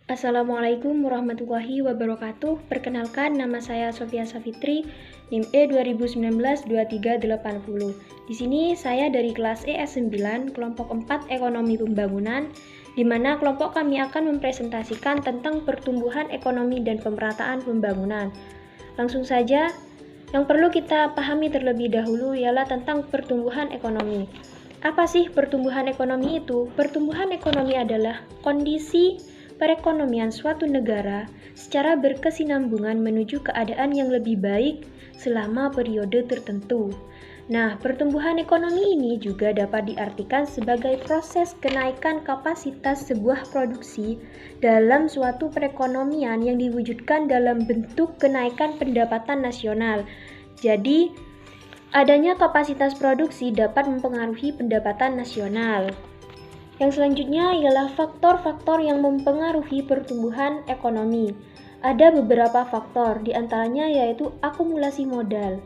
Assalamualaikum warahmatullahi wabarakatuh. Perkenalkan, nama saya Sofia Safitri, NIM E 2019-2380. Di sini saya dari kelas ES9, kelompok 4 Ekonomi Pembangunan, di mana kelompok kami akan mempresentasikan tentang pertumbuhan ekonomi dan pemerataan pembangunan. Langsung saja, yang perlu kita pahami terlebih dahulu ialah tentang pertumbuhan ekonomi. Apa sih pertumbuhan ekonomi itu? Pertumbuhan ekonomi adalah kondisi perekonomian suatu negara secara berkesinambungan menuju keadaan yang lebih baik selama periode tertentu. Nah, pertumbuhan ekonomi ini juga dapat diartikan sebagai proses kenaikan kapasitas sebuah produksi dalam suatu perekonomian yang diwujudkan dalam bentuk kenaikan pendapatan nasional. Jadi, adanya kapasitas produksi dapat mempengaruhi pendapatan nasional. Yang selanjutnya ialah faktor-faktor yang mempengaruhi pertumbuhan ekonomi. Ada beberapa faktor, diantaranya yaitu akumulasi modal.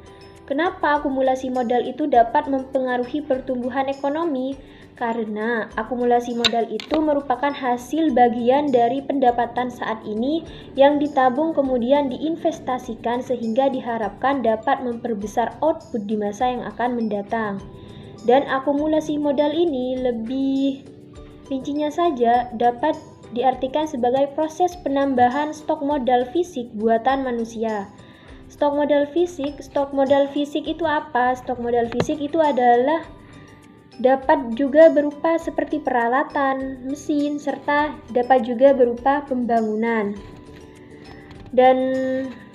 Kenapa akumulasi modal itu dapat mempengaruhi pertumbuhan ekonomi? Karena akumulasi modal itu merupakan hasil bagian dari pendapatan saat ini yang ditabung kemudian diinvestasikan sehingga diharapkan dapat memperbesar output di masa yang akan mendatang. Dan akumulasi modal ini lebih rincinya saja dapat diartikan sebagai proses penambahan stok modal fisik buatan manusia. Stok modal fisik itu apa? Stok modal fisik itu adalah dapat juga berupa seperti peralatan, mesin, serta dapat juga berupa pembangunan. Dan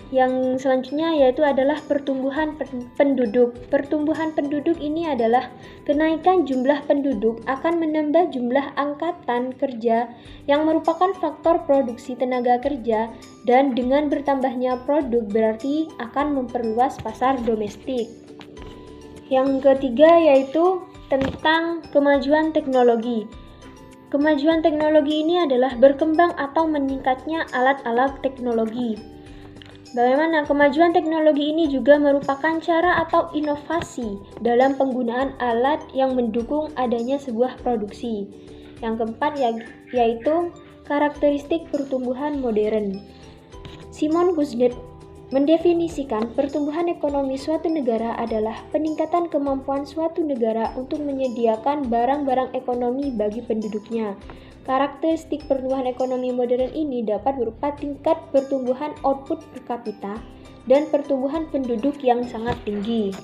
yang selanjutnya yaitu adalah pertumbuhan penduduk. Pertumbuhan penduduk ini adalah kenaikan jumlah penduduk akan menambah jumlah angkatan kerja yang merupakan faktor produksi tenaga kerja, dan dengan bertambahnya produk berarti akan memperluas pasar domestik. Yang ketiga yaitu tentang kemajuan teknologi. Kemajuan teknologi ini adalah berkembang atau meningkatnya alat-alat teknologi. Bagaimana kemajuan teknologi ini juga merupakan cara atau inovasi dalam penggunaan alat yang mendukung adanya sebuah produksi. Yang keempat yaitu karakteristik pertumbuhan modern. Simon Kuznets mendefinisikan pertumbuhan ekonomi suatu negara adalah peningkatan kemampuan suatu negara untuk menyediakan barang-barang ekonomi bagi penduduknya. Karakteristik pertumbuhan ekonomi modern ini dapat berupa tingkat pertumbuhan output per kapita dan pertumbuhan penduduk yang sangat tinggi.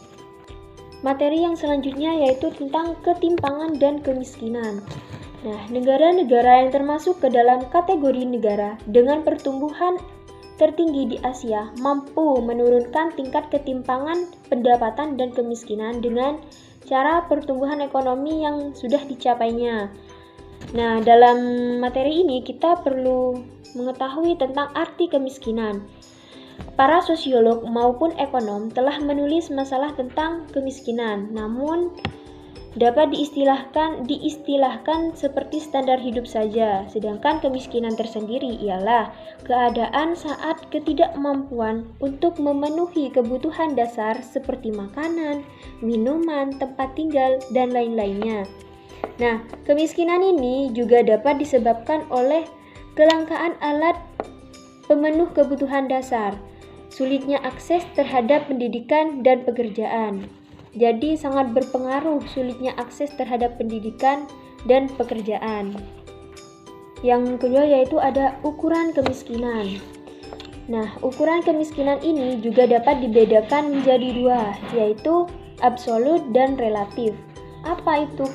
Materi yang selanjutnya yaitu tentang ketimpangan dan kemiskinan. Nah, negara-negara yang termasuk ke dalam kategori negara dengan pertumbuhan tertinggi di Asia mampu menurunkan tingkat ketimpangan pendapatan dan kemiskinan dengan cara pertumbuhan ekonomi yang sudah dicapainya. Nah, dalam materi ini kita perlu mengetahui tentang arti kemiskinan. Para sosiolog maupun ekonom telah menulis masalah tentang kemiskinan, namun dapat diistilahkan seperti standar hidup saja. Sedangkan kemiskinan tersendiri ialah keadaan saat ketidakmampuan untuk memenuhi kebutuhan dasar seperti makanan, minuman, tempat tinggal, dan lain-lainnya. Nah, kemiskinan ini juga dapat disebabkan oleh kelangkaan alat pemenuh kebutuhan dasar, sulitnya akses terhadap pendidikan dan pekerjaan. Jadi sangat berpengaruh sulitnya akses terhadap pendidikan dan pekerjaan. Yang kedua yaitu ada ukuran kemiskinan. Nah, ukuran kemiskinan ini juga dapat dibedakan menjadi dua, yaitu absolut dan relatif. Apa itu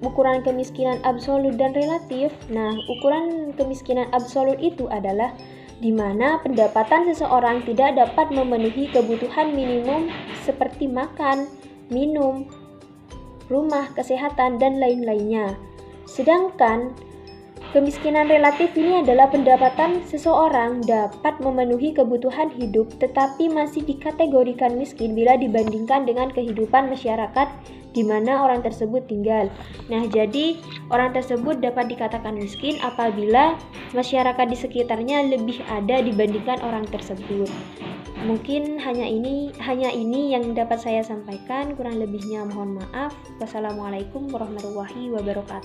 ukuran kemiskinan absolut dan relatif? Nah, ukuran kemiskinan absolut itu adalah di mana pendapatan seseorang tidak dapat memenuhi kebutuhan minimum seperti makan, minum, rumah, kesehatan, dan lain-lainnya. Sedangkan kemiskinan relatif ini adalah pendapatan seseorang dapat memenuhi kebutuhan hidup tetapi masih dikategorikan miskin bila dibandingkan dengan kehidupan masyarakat di mana orang tersebut tinggal. Nah, jadi orang tersebut dapat dikatakan miskin apabila masyarakat di sekitarnya lebih ada dibandingkan orang tersebut. Mungkin hanya ini yang dapat saya sampaikan, kurang lebihnya mohon maaf. Wassalamualaikum warahmatullahi wabarakatuh.